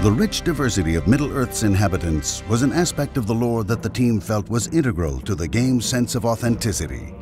The rich diversity of Middle-earth's inhabitants was an aspect of the lore that the team felt was integral to the game's sense of authenticity.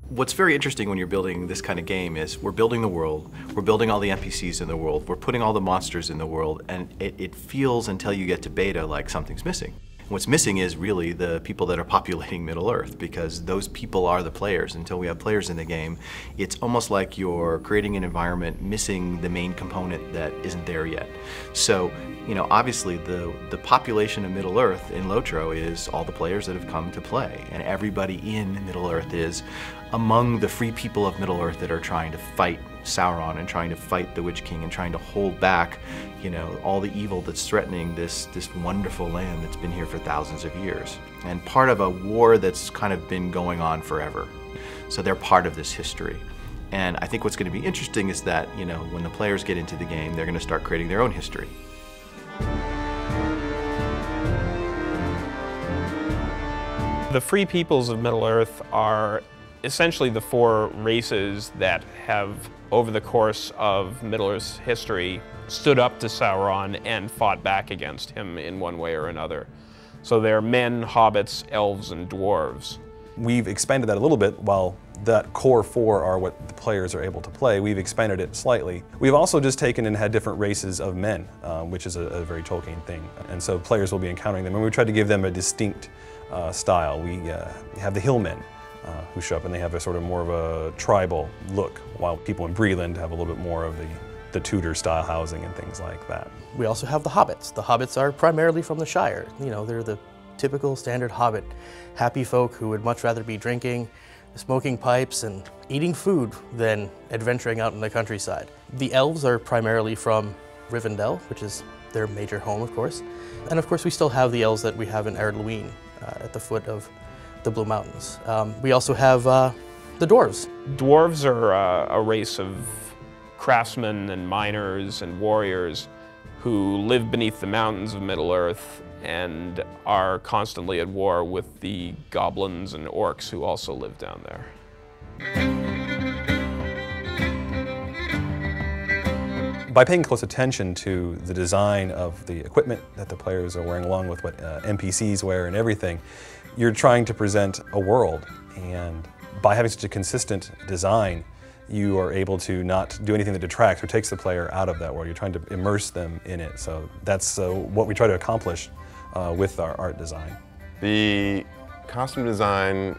What's very interesting when you're building this kind of game is we're building the world, we're building all the NPCs in the world, we're putting all the monsters in the world, and it feels until you get to beta like something's missing. What's missing is really the people that are populating Middle-earth, because those people are the players. Until we have players in the game, it's almost like you're creating an environment missing the main component that isn't there yet. So, you know, obviously the population of Middle-earth in Lotro is all the players that have come to play, and everybody in Middle-earth is among the free people of Middle-earth that are trying to fight Sauron and trying to fight the Witch King and trying to hold back, you know, all the evil that's threatening this wonderful land that's been here for thousands of years. And part of a war that's kind of been going on forever. So they're part of this history. And I think what's going to be interesting is that, you know, when the players get into the game, they're going to start creating their own history. The free peoples of Middle-earth are essentially the four races that have, over the course of Middle-earth's history, stood up to Sauron and fought back against him in one way or another. So they're men, hobbits, elves, and dwarves. We've expanded that a little bit. While that core four are what the players are able to play, we've expanded it slightly. We've also just taken and had different races of men, which is a very Tolkien thing. And so players will be encountering them, and we tried to give them a distinct style. We have the hillmen, who show up, and they have a sort of more of a tribal look, while people in Breland have a little bit more of the Tudor style housing and things like that. We also have the hobbits. The hobbits are primarily from the Shire. You know, they're the typical standard hobbit, happy folk who would much rather be drinking, smoking pipes, and eating food than adventuring out in the countryside. The elves are primarily from Rivendell, which is their major home, of course. And of course, we still have the elves that we have in Ardluin, at the foot of the Blue Mountains. We also have the dwarves. Dwarves are a race of craftsmen and miners and warriors who live beneath the mountains of Middle-earth and are constantly at war with the goblins and orcs who also live down there. By paying close attention to the design of the equipment that the players are wearing, along with what NPCs wear and everything, you're trying to present a world, and by having such a consistent design, you are able to not do anything that detracts or takes the player out of that world. You're trying to immerse them in it. So that's what we try to accomplish with our art design. The costume design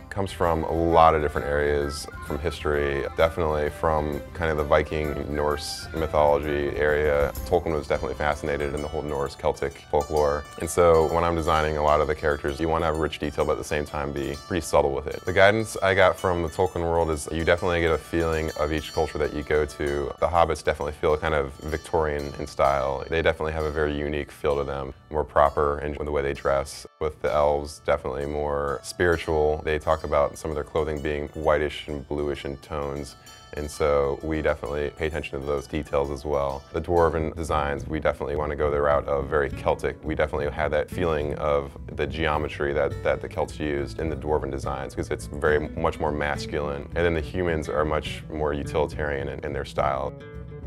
comes from a lot of different areas from history, definitely from kind of the Viking, Norse mythology area. Tolkien was definitely fascinated in the whole Norse Celtic folklore. And so when I'm designing a lot of the characters, you want to have rich detail but at the same time be pretty subtle with it. The guidance I got from the Tolkien world is you definitely get a feeling of each culture that you go to. The hobbits definitely feel kind of Victorian in style. They definitely have a very unique feel to them, more proper in the way they dress. With the elves, definitely more spiritual. They talk about some of their clothing being whitish and bluish in tones, and so we definitely pay attention to those details as well. The dwarven designs, we definitely want to go the route of very Celtic. We definitely had that feeling of the geometry that the Celts used in the dwarven designs, because it's very much more masculine, and then the humans are much more utilitarian in their style.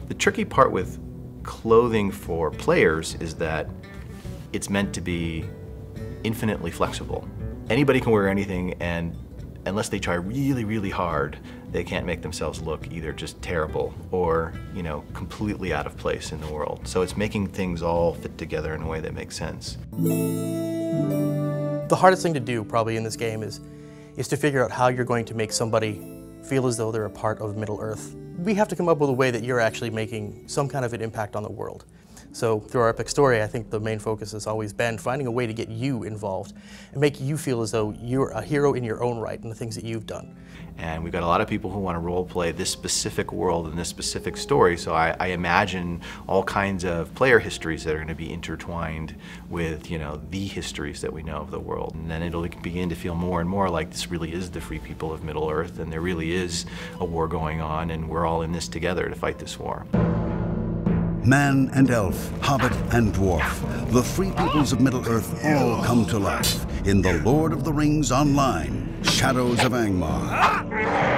The tricky part with clothing for players is that it's meant to be infinitely flexible. Anybody can wear anything, and unless they try really, really hard, they can't make themselves look either just terrible or, you know, completely out of place in the world. So it's making things all fit together in a way that makes sense. The hardest thing to do probably in this game is to figure out how you're going to make somebody feel as though they're a part of Middle-earth. We have to come up with a way that you're actually making some kind of an impact on the world. So through our epic story, I think the main focus has always been finding a way to get you involved and make you feel as though you're a hero in your own right in the things that you've done. And we've got a lot of people who want to role play this specific world and this specific story, so I imagine all kinds of player histories that are going to be intertwined with, you know, the histories that we know of the world. And then it'll begin to feel more and more like this really is the free people of Middle-earth, and there really is a war going on, and we're all in this together to fight this war. Man and elf, hobbit and dwarf, the free peoples of Middle-earth all come to life in the Lord of the Rings Online, Shadows of Angmar.